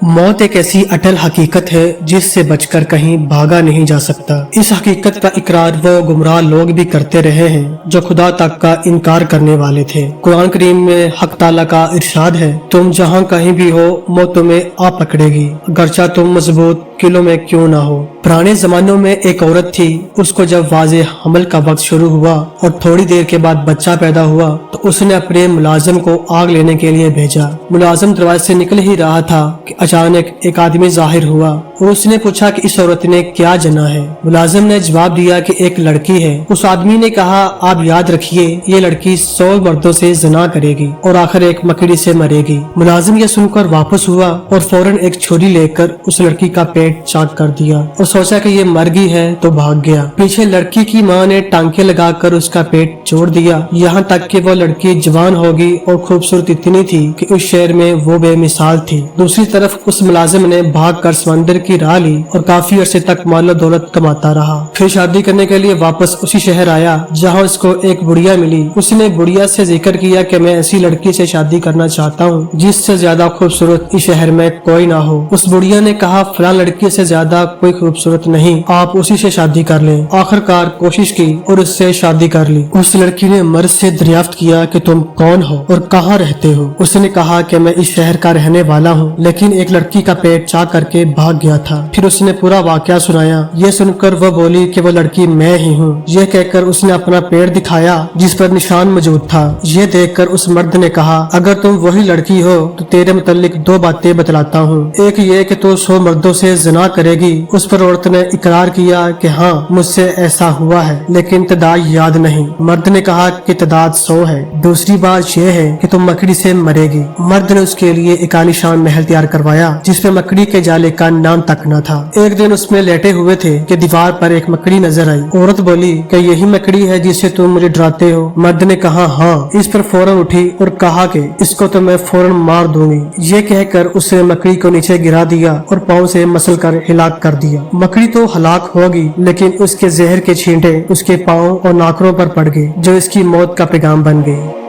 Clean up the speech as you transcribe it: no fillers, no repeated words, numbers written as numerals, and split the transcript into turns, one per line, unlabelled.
मौत एक ऐसी अटल हकीकत है जिससे बचकर कहीं भागा नहीं जा सकता। इस हकीकत का इकरार वो गुमराह लोग भी करते रहे हैं जो खुदा तक का इनकार करने वाले थे। कुरान करीम में हक ताला का इरशाद है, तुम जहाँ कहीं भी हो मौत तुम्हें आ पकड़ेगी, अगरचा तुम मजबूत किलो में क्यों ना हो। पुराने जमानों में एक औरत थी, उसको जब वाजे हमल का वक्त शुरू हुआ और थोड़ी देर के बाद बच्चा पैदा हुआ तो उसने अपने मुलाजिम को आग लेने के लिए भेजा। मुलाजिम दरवाजे से निकल ही रहा था कि अचानक एक आदमी जाहिर हुआ और उसने पूछा कि इस औरत ने क्या जना है। मुलाजिम ने जवाब दिया कि एक लड़की है। उस आदमी ने कहा, आप याद रखिए ये लड़की 100 मर्दों से जना करेगी और आखिर एक मकड़ी से मरेगी। मुलाजिम ये सुनकर वापस हुआ और फौरन एक छुरी लेकर उस लड़की का पेट चाक कर दिया और सोचा कि ये मर गई है तो भाग गया। पीछे लड़की की माँ ने टांके लगाकर उसका पेट जोड़ दिया, यहाँ तक कि वो लड़की जवान होगी और खूबसूरत इतनी थी कि उस शहर में वो बेमिसाल थी। दूसरी तरफ उस मुलाजिम ने भागकर समंदर की राह ली और काफी अरसे तक मालो दौलत कमाता रहा। फिर शादी करने के लिए वापस उसी शहर आया जहाँ उसको एक बुढ़िया मिली। उसने बुढ़िया से जिक्र किया कि मैं ऐसी लड़की से शादी करना चाहता हूँ जिससे ज्यादा खूबसूरत इस शहर में कोई ना हो। उस बुढ़िया ने कहा, फलां लड़की से ज्यादा कोई खूबसूरत नहीं, आप उसी से शादी कर लें। आखिरकार कोशिश की और उससे शादी कर ली। उस लड़की ने मर्द से दरियाफ्त किया कि तुम कौन हो और कहाँ रहते हो। उसने कहा कि मैं इस शहर का रहने वाला हूँ, लेकिन एक लड़की का पेट चाक करके भाग गया था। फिर उसने पूरा वाकया सुनाया। ये सुनकर वो बोली कि वो लड़की मैं ही हूँ। ये कहकर उसने अपना पेट दिखाया जिस पर निशान मौजूद था। ये देखकर उस मर्द ने कहा, अगर तुम वही लड़की हो तो तेरे मुतालिक 2 बातें बतलाता हूँ। एक ये कि तू 100 मर्दों से ज़िना करेगी। उस पर औरत ने इकरार किया कि हाँ मुझसे ऐसा हुआ है, लेकिन तादाद याद नहीं। मर्द ने कहा कि तादाद 100 है। दूसरी बात यह है कि तुम मकड़ी से मरेगी। मर्द ने उसके लिए एक आलीशान महल तैयार करवाया जिसपे मकड़ी के जाले का नाम तक न था। एक दिन उसमें लेटे हुए थे कि दीवार पर एक मकड़ी नजर आई। औरत बोली कि यही मकड़ी है जिससे तुम मुझे डराते हो। मर्द ने कहा हाँ। इस पर फौरन उठी और कहा कि इसको तो मैं फौरन मार दूंगी। ये कहकर उसने मकड़ी को नीचे गिरा दिया और पाँव से मसल कर हिलाक कर दिया। मकड़ी तो हलाक होगी, लेकिन उसके जहर के छींटे उसके पाँव और नाखूनों पर पड़ गए जो इसकी मौत का पैगाम बन गए।